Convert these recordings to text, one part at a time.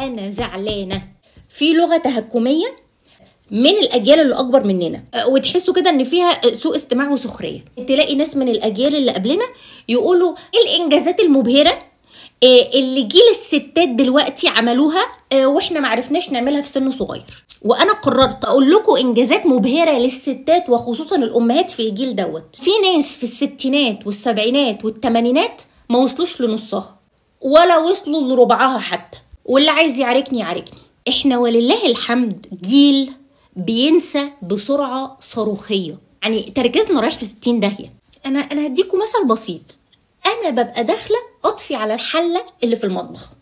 انا زعلانه في لغه تهكميه من الاجيال اللي اكبر مننا، وتحسوا كده ان فيها سوء استماع وسخريه. تلاقي ناس من الاجيال اللي قبلنا يقولوا الانجازات المبهره اللي جيل الستات دلوقتي عملوها واحنا معرفناش نعملها في سن صغير. وانا قررت اقول لكم انجازات مبهره للستات وخصوصا الامهات في الجيل دوت. في ناس في الستينات والسبعينات والثمانينات ما وصلوش لنصها ولا وصلوا لربعها حتى، واللي عايز يعاركني يعاركني. احنا ولله الحمد جيل بينسى بسرعه صاروخيه، يعني تركيزنا رايح في 60 داهيه. انا هديكم مثل بسيط. انا ببقى داخله اطفي على الحله اللي في المطبخ،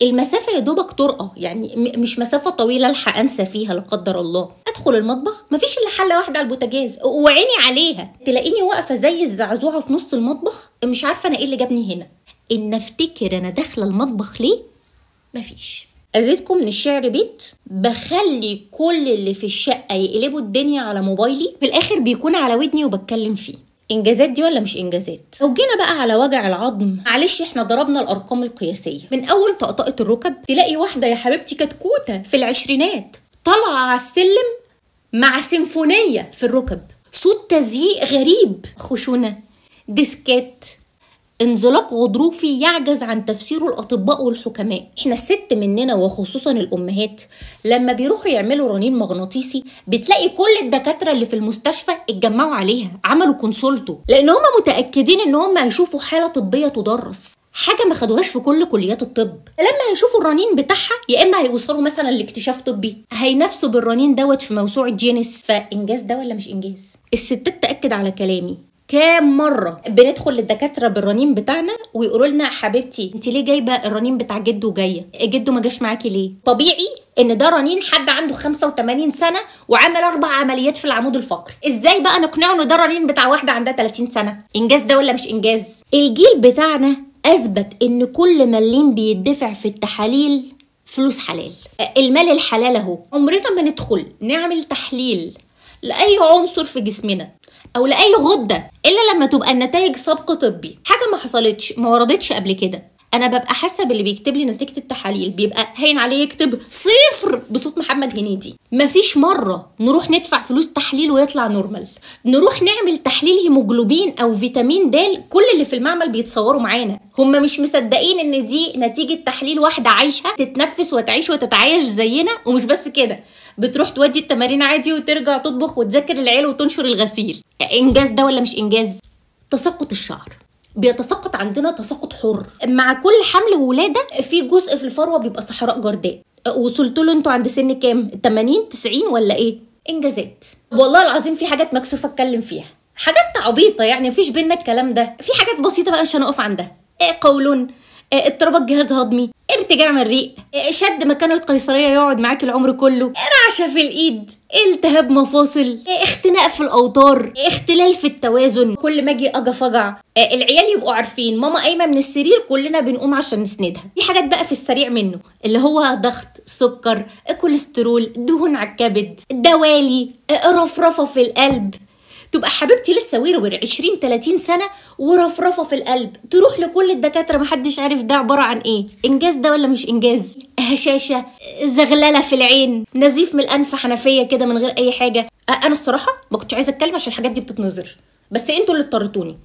المسافه يا دوبك طرقه، يعني مش مسافه طويله الحق انسى فيها لا قدر الله. ادخل المطبخ مفيش الا حله واحده على البوتاجاز وعيني عليها، تلاقيني واقفه زي الزعزوعه في نص المطبخ مش عارفه انا ايه اللي جابني هنا. ان افتكر انا داخله المطبخ ليه؟ مفيش. ازيدكم من الشعر بيت، بخلي كل اللي في الشقه يقلبوا الدنيا على موبايلي، في الاخر بيكون على ودني وبتكلم فيه. انجازات دي ولا مش انجازات؟ لو جينا بقى على وجع العظم، معلش احنا ضربنا الارقام القياسيه من اول طقطقه الركب. تلاقي واحده يا حبيبتي كتكوته في العشرينات طالعه على السلم مع سيمفونيه في الركب، صوت تزييق غريب، خشونه، ديسكات، انزلاق غضروفي يعجز عن تفسيره الاطباء والحكماء. احنا الست مننا وخصوصا الامهات لما بيروحوا يعملوا رنين مغناطيسي بتلاقي كل الدكاتره اللي في المستشفى اتجمعوا عليها، عملوا كونسولتو، لان هم متاكدين ان هم هيشوفوا حاله طبيه تدرس، حاجه ما خدوهاش في كل كليات الطب. لما هيشوفوا الرنين بتاعها يا اما هيوصلوا مثلا لاكتشاف طبي، هينافسوا بالرنين دوت في موسوعه جينيس. فانجاز ده ولا مش انجاز؟ الستات تاكد على كلامي، كام مرة بندخل للدكاترة بالرنين بتاعنا ويقولوا لنا حبيبتي انت ليه جايبة الرنين بتاع جده وجاية؟ جده ما جاش معاكي ليه؟ طبيعي ان ده رنين حد عنده 85 سنة وعمل 4 عمليات في العمود الفقري. ازاي بقى نقنعه ان ده رنين بتاع واحدة عندها 30 سنة؟ انجاز ده ولا مش انجاز؟ الجيل بتاعنا اثبت ان كل مليم بيدفع في التحاليل فلوس حلال. المال الحلال اهو. عمرنا ما ندخل نعمل تحليل لأي عنصر في جسمنا او لاي غده الا لما تبقى النتائج سابقه طبي، حاجه ما حصلتش ما وردتش قبل كده. انا ببقى حاسه باللي بيكتب لي نتيجه التحاليل بيبقى هين عليه يكتب 0 بصوت محمد هنيدي. مفيش مره نروح ندفع فلوس تحليل ويطلع نورمال. نروح نعمل تحليل هيموجلوبين او فيتامين د، كل اللي في المعمل بيتصوروا معانا، هم مش مصدقين ان دي نتيجه تحليل واحده عايشه تتنفس وتعيش وتتعايش زينا. ومش بس كده، بتروح تودي التمارين عادي وترجع تطبخ وتذاكر العيال وتنشر الغسيل. انجاز ده ولا مش انجاز؟ تساقط الشعر بيتساقط عندنا تساقط حر مع كل حمل وولاده. في جزء في الفروه بيبقى صحراء جرداء. وصلتوا له انتوا عند سن كام؟ 80 90 ولا ايه؟ انجازات والله العظيم. في حاجات مكسوفه اتكلم فيها، حاجات عبيطه يعني مفيش بينا الكلام ده. في حاجات بسيطه بقى مش هنقف عندها. قولون، اضطرابات جهاز هضمي، ارتجاع مريء، شد مكان القيصريه يقعد معاك العمر كله، رعشه في الايد، التهاب مفاصل، اختناق في الاوتار، اختلال في التوازن. كل ما اجي افجع العيال يبقوا عارفين ماما قايمه من السرير كلنا بنقوم عشان نسندها. في حاجات بقى في السريع منه اللي هو ضغط، سكر، كوليسترول، دهون على الكبد، دوالي، رفرفه في القلب. تبقى حبيبتي لسه ورور 20 30 سنه ورفرفه في القلب، تروح لكل الدكاتره محدش عارف ده عباره عن ايه. انجاز ده ولا مش انجاز؟ هشاشه، زغلله في العين، نزيف من الانف، حنفيه كده من غير اي حاجه. انا الصراحه ما كنتش عايزه اتكلم عشان الحاجات دي بتتنظر، بس انتوا اللي اضطرتوني.